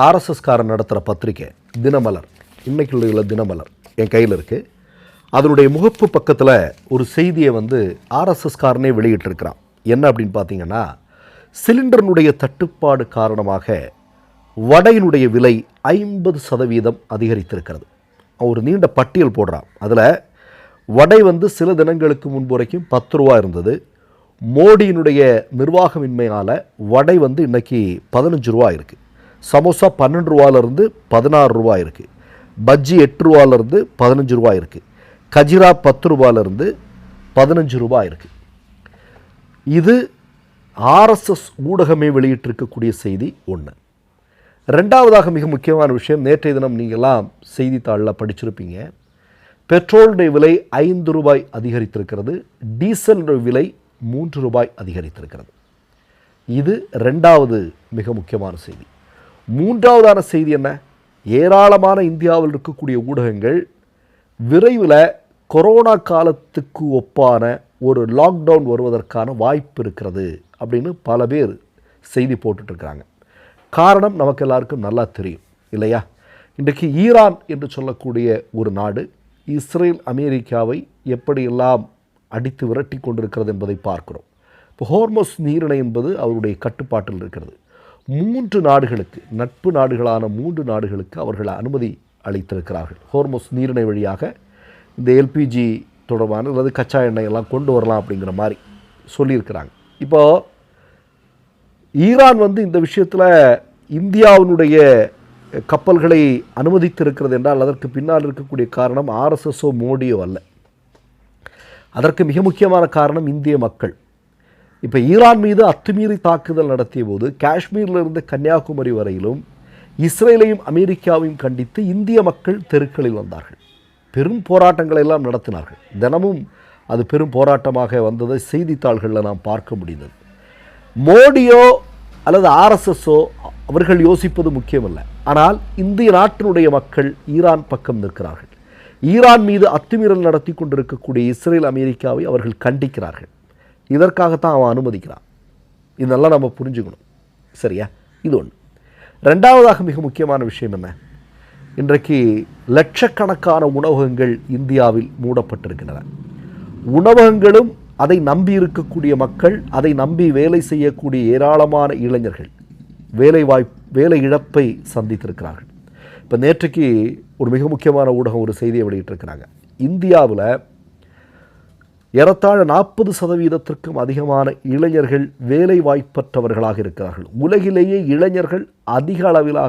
ஆர்எஸ்எஸ்காரன் நடத்துகிற பத்திரிக்கை தினமலர், இன்னைக்கு உள்ள தினமலர் என் கையில் இருக்குது. அதனுடைய முகப்பு பக்கத்தில் ஒரு செய்தியை ஆர்எஸ்எஸ்காரனே வெளியிட்டிருக்கிறான். என்ன அப்படின்னு பார்த்தீங்கன்னா, சிலிண்டரினுடைய தட்டுப்பாடு காரணமாக வடையினுடைய விலை 50% அதிகரித்திருக்கிறது. ஒரு நீண்ட பட்டியல் போடுறான். அதில் வடை சில தினங்களுக்கு முன்பு வரைக்கும் 10 ரூபா இருந்தது. மோடியினுடைய நிர்வாகமின்மையால் வடை இன்னைக்கு 15 ரூபா இருக்குது. சமோசா 12 ரூபாயிலிருந்து 16 ரூபா இருக்குது. பஜ்ஜி 8 ரூபாயிலிருந்து 15 ரூபா இருக்குது. கஜிரா 10 ரூபாயிலிருந்து 15 ரூபா இருக்குது. இது ஆர்எஸ்எஸ் ஊடகமே வெளியிட்டிருக்கக்கூடிய செய்தி ஒன்று. ரெண்டாவதாக மிக முக்கியமான விஷயம், நேற்றைய தினம் நீங்கள்லாம் செய்தித்தாளில் படிச்சிருப்பீங்க. பெட்ரோலுடைய விலை 5 ரூபாய் அதிகரித்திருக்கிறது. டீசலுடைய விலை 3 ரூபாய் அதிகரித்திருக்கிறது. இது ரெண்டாவது மிக முக்கியமான செய்தி. மூன்றாவதான செய்தி என்ன? ஏராளமான இந்தியாவில் இருக்கக்கூடிய ஊடகங்கள் விரைவில் கொரோனா காலத்துக்கு ஒப்பான ஒரு லாக்டவுன் வருவதற்கான வாய்ப்பு இருக்கிறது அப்படின்னு பல பேர் செய்தி போட்டுட்ருக்கிறாங்க. காரணம் நமக்கு எல்லாருக்கும் நல்லா தெரியும் இல்லையா? இன்றைக்கு ஈரான் என்று சொல்லக்கூடிய ஒரு நாடு இஸ்ரேல் அமெரிக்காவை எப்படியெல்லாம் அடித்து விரட்டி கொண்டிருக்கிறது என்பதை பார்க்கிறோம். இப்போ ஹோர்மோஸ் நீரிணை என்பது அவருடைய கட்டுப்பாட்டில் இருக்கிறது. 3 நாடுகளுக்கு, நட்பு நாடுகளான 3 நாடுகளுக்கு அவர்கள் அனுமதி அளித்திருக்கிறார்கள். ஹோர்மோஸ் நீரிணை வழியாக இந்த எல்பிஜி தொடர்பான அல்லது கச்சா எண்ணெய் எல்லாம் கொண்டு வரலாம் அப்படிங்கிற மாதிரி சொல்லியிருக்கிறாங்க. இப்போது ஈரான் இந்த விஷயத்தில் இந்தியாவினுடைய கப்பல்களை அனுமதித்திருக்கிறது என்றால் அதற்கு பின்னால் இருக்கக்கூடிய காரணம் ஆர்எஸ்எஸ்ஓ மோடியோ அல்ல. அதற்கு மிக முக்கியமான காரணம் இந்திய மக்கள். இப்போ ஈரான் மீது அத்துமீறி தாக்குதல் நடத்திய போது காஷ்மீரிலிருந்து கன்னியாகுமரி வரையிலும் இஸ்ரேலையும் அமெரிக்காவையும் கண்டித்து இந்திய மக்கள் தெருக்களில் வந்தார்கள். பெரும் போராட்டங்களை எல்லாம் நடத்தினார்கள். தினமும் அது பெரும் போராட்டமாக வந்ததை செய்தித்தாள்களில் நாம் பார்க்க முடிந்தது. மோடியோ அல்லது ஆர்எஸ்எஸ்ஓ அவர்கள் யோசிப்பது முக்கியமல்ல. ஆனால் இந்திய நாட்டினுடைய மக்கள் ஈரான் பக்கம் நிற்கிறார்கள். ஈரான் மீது அத்துமீறல் நடத்தி கொண்டிருக்கக்கூடிய இஸ்ரேல் அமெரிக்காவை அவர்கள் கண்டிக்கிறார்கள். இதற்காகத்தான் அவன் அனுமதிக்கிறான். இதெல்லாம் நம்ம புரிஞ்சுக்கணும். சரியா? இது ஒன்று. ரெண்டாவதாக மிக முக்கியமான விஷயம் என்ன? இன்றைக்கு லட்சக்கணக்கான உணவகங்கள் இந்தியாவில் மூடப்பட்டிருக்கின்றன. உணவகங்களும் அதை நம்பி இருக்கக்கூடிய மக்கள், அதை நம்பி வேலை செய்யக்கூடிய ஏராளமான இளைஞர்கள் வேலை இழப்பை சந்தித்திருக்கிறார்கள். இப்போ நேற்றைக்கு ஒரு மிக முக்கியமான ஊடகம் ஒரு செய்தியை வெளியிட்டிருக்கிறாங்க. இந்தியாவில் ஏறத்தாழ 40% அதிகமான இளைஞர்கள் வேலை வாய்ப்பற்றவர்களாக இருக்கிறார்கள். உலகிலேயே இளைஞர்கள் அதிக அளவிலாக